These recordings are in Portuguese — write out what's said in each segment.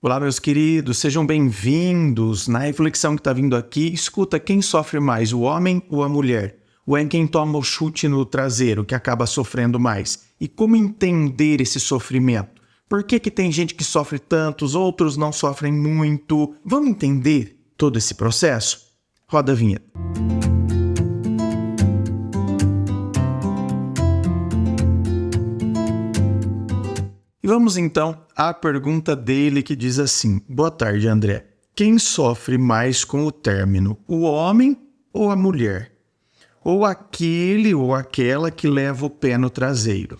Olá, meus queridos, sejam bem-vindos. Na reflexão que está vindo aqui, escuta, quem sofre mais, o homem ou a mulher? Ou é quem toma o chute no traseiro que acaba sofrendo mais? E como entender esse sofrimento? Por que tem gente que sofre tanto, os outros não sofrem muito? Vamos entender todo esse processo? Roda a vinheta. E vamos então à pergunta dele que diz assim: boa tarde, André. Quem sofre mais com o término, o homem ou a mulher? Ou aquele ou aquela que leva o pé no traseiro?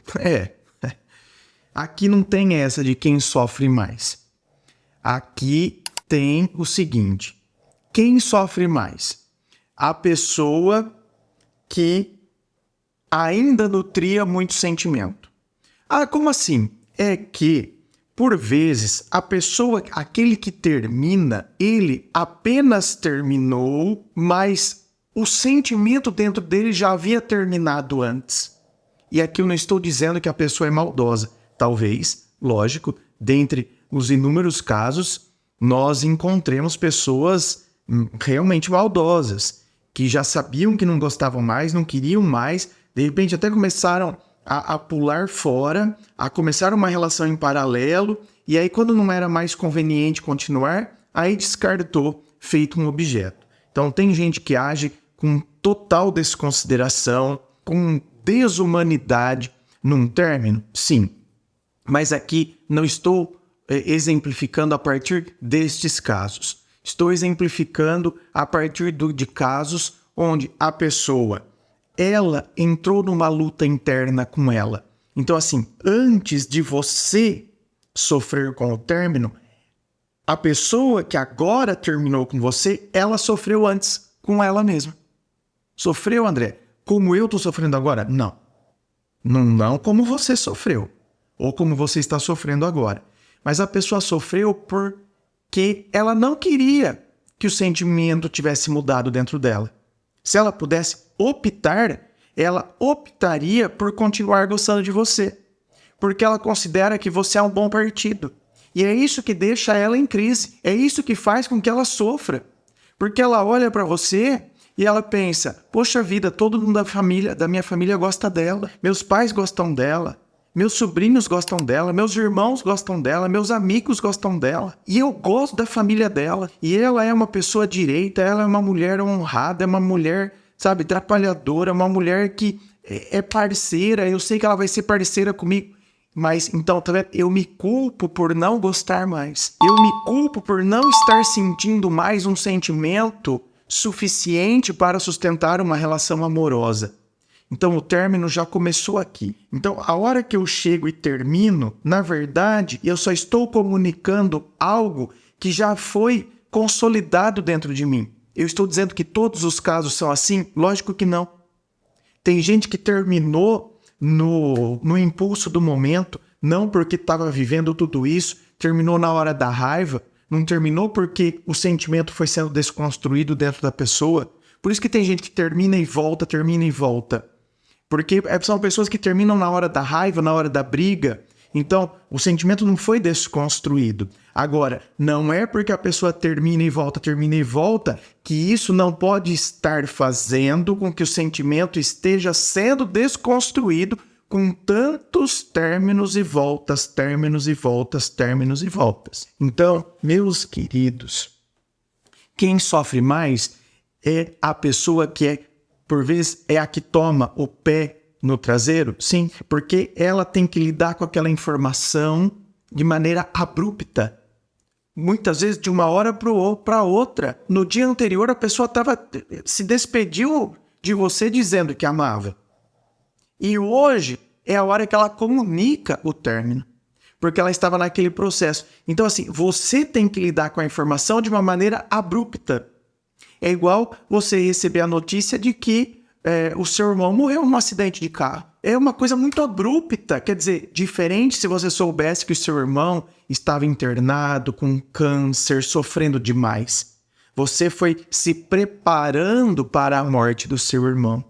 Aqui não tem essa de quem sofre mais. Aqui tem o seguinte: quem sofre mais? A pessoa que ainda nutria muito sentimento. Ah, como assim? É que, por vezes, a pessoa, aquele que termina, ele apenas terminou, mas o sentimento dentro dele já havia terminado antes. E aqui eu não estou dizendo que a pessoa é maldosa. Talvez, lógico, dentre os inúmeros casos, nós encontremos pessoas realmente maldosas, que já sabiam que não gostavam mais, não queriam mais, de repente até começaram a pular fora, a começar uma relação em paralelo, e aí quando não era mais conveniente continuar, aí descartou, feito um objeto. Então tem gente que age com total desconsideração, com desumanidade num término, sim. Mas aqui não estou exemplificando a partir destes casos. Estou exemplificando a partir de casos onde a pessoa ela entrou numa luta interna com ela. Então, assim, antes de você sofrer com o término, a pessoa que agora terminou com você, ela sofreu antes com ela mesma. Sofreu, André? Como eu estou sofrendo agora? Não. Não como você sofreu, ou como você está sofrendo agora. Mas a pessoa sofreu porque ela não queria que o sentimento tivesse mudado dentro dela. Se ela pudesse optar, ela optaria por continuar gostando de você, porque ela considera que você é um bom partido. E é isso que deixa ela em crise, é isso que faz com que ela sofra, porque ela olha para você e ela pensa: poxa vida, todo mundo da minha família gosta dela, meus pais gostam dela, meus sobrinhos gostam dela, meus irmãos gostam dela, meus amigos gostam dela. E eu gosto da família dela. E ela é uma pessoa direita, ela é uma mulher honrada, é uma mulher, sabe, trabalhadora, uma mulher que é parceira. Eu sei que ela vai ser parceira comigo. Mas, então, tá vendo? Eu me culpo por não gostar mais. Eu me culpo por não estar sentindo mais um sentimento suficiente para sustentar uma relação amorosa. Então, o término já começou aqui. Então, a hora que eu chego e termino, na verdade, eu só estou comunicando algo que já foi consolidado dentro de mim. Eu estou dizendo que todos os casos são assim? Lógico que não. Tem gente que terminou no impulso do momento, não porque estava vivendo tudo isso, terminou na hora da raiva, não terminou porque o sentimento foi sendo desconstruído dentro da pessoa. Por isso que tem gente que termina e volta, termina e volta. Porque são pessoas que terminam na hora da raiva, na hora da briga. Então, o sentimento não foi desconstruído. Agora, não é porque a pessoa termina e volta, que isso não pode estar fazendo com que o sentimento esteja sendo desconstruído com tantos términos e voltas, términos e voltas, términos e voltas. Então, meus queridos, quem sofre mais é a pessoa que por vezes é a que toma o pé no traseiro, sim, porque ela tem que lidar com aquela informação de maneira abrupta. Muitas vezes de uma hora para outra. No dia anterior a pessoa se despediu de você dizendo que amava. E hoje é a hora que ela comunica o término, porque ela estava naquele processo. Então, assim, você tem que lidar com a informação de uma maneira abrupta. É igual você receber a notícia de que o seu irmão morreu num acidente de carro. É uma coisa muito abrupta. Quer dizer, diferente se você soubesse que o seu irmão estava internado com câncer, sofrendo demais. Você foi se preparando para a morte do seu irmão.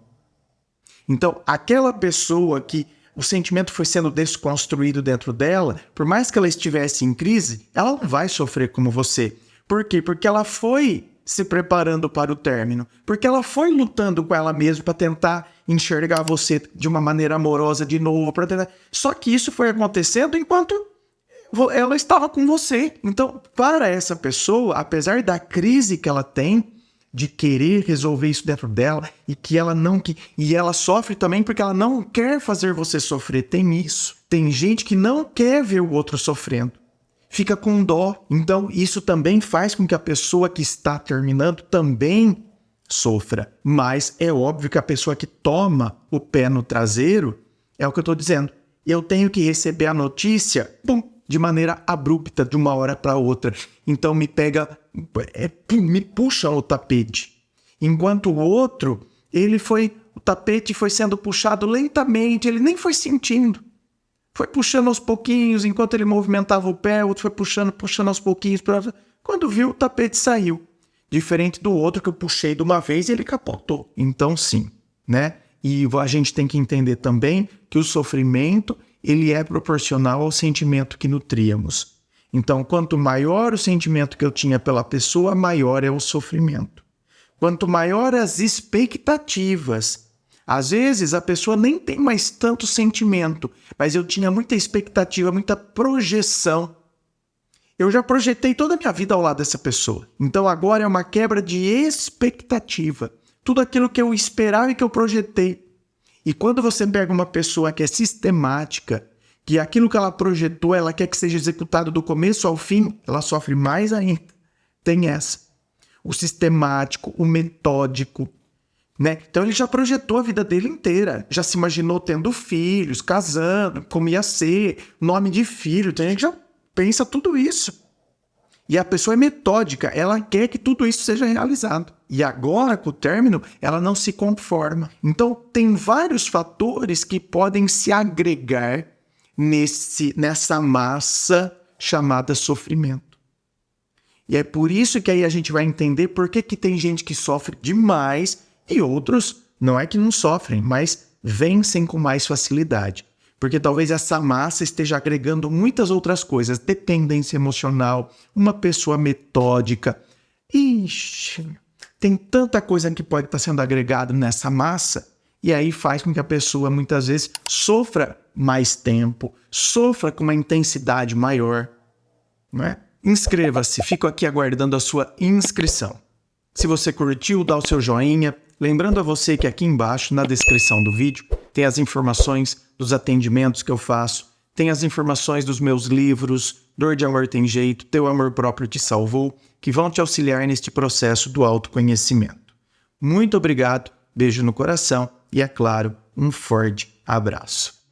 Então, aquela pessoa que o sentimento foi sendo desconstruído dentro dela, por mais que ela estivesse em crise, ela não vai sofrer como você. Por quê? Porque ela foi se preparando para o término, porque ela foi lutando com ela mesma para tentar enxergar você de uma maneira amorosa de novo. Só que isso foi acontecendo enquanto ela estava com você. Então, para essa pessoa, apesar da crise que ela tem, de querer resolver isso dentro dela, e que ela não... E ela sofre também porque ela não quer fazer você sofrer. Tem isso. Tem gente que não quer ver o outro sofrendo. Fica com dó. Então, isso também faz com que a pessoa que está terminando também sofra. Mas é óbvio que a pessoa que toma o pé no traseiro, é o que eu estou dizendo. Eu tenho que receber a notícia, de maneira abrupta, de uma hora para outra. Então me pega, me puxa o tapete. Enquanto o outro, o tapete foi sendo puxado lentamente, ele nem foi sentindo. Foi puxando aos pouquinhos, enquanto ele movimentava o pé, o outro foi puxando aos pouquinhos. Quando viu, o tapete saiu. Diferente do outro que eu puxei de uma vez e ele capotou. Então sim, né? E a gente tem que entender também que o sofrimento, ele é proporcional ao sentimento que nutríamos. Então, quanto maior o sentimento que eu tinha pela pessoa, maior é o sofrimento. Quanto maior as expectativas. Às vezes, a pessoa nem tem mais tanto sentimento, mas eu tinha muita expectativa, muita projeção. Eu já projetei toda a minha vida ao lado dessa pessoa. Então, agora é uma quebra de expectativa. Tudo aquilo que eu esperava e que eu projetei. E quando você pega uma pessoa que é sistemática, que aquilo que ela projetou, ela quer que seja executado do começo ao fim, ela sofre mais ainda. Tem essa. O sistemático, o metódico, né? Então ele já projetou a vida dele inteira. Já se imaginou tendo filhos, casando, como ia ser, nome de filho. Tem gente que já pensa tudo isso. E a pessoa é metódica, ela quer que tudo isso seja realizado. E agora, com o término, ela não se conforma. Então, tem vários fatores que podem se agregar nessa massa chamada sofrimento. E é por isso que aí a gente vai entender por que tem gente que sofre demais e outros não é que não sofrem, mas vencem com mais facilidade. Porque talvez essa massa esteja agregando muitas outras coisas. Dependência emocional, uma pessoa metódica. Ixi, tem tanta coisa que pode estar sendo agregada nessa massa. E aí faz com que a pessoa muitas vezes sofra mais tempo, sofra com uma intensidade maior. Não é? Inscreva-se, fico aqui aguardando a sua inscrição. Se você curtiu, dá o seu joinha. Lembrando a você que aqui embaixo, na descrição do vídeo, tem as informações dos atendimentos que eu faço, tem as informações dos meus livros, Dor de Amor Tem Jeito, Teu Amor Próprio Te Salvou, que vão te auxiliar neste processo do autoconhecimento. Muito obrigado, beijo no coração e, é claro, um forte abraço.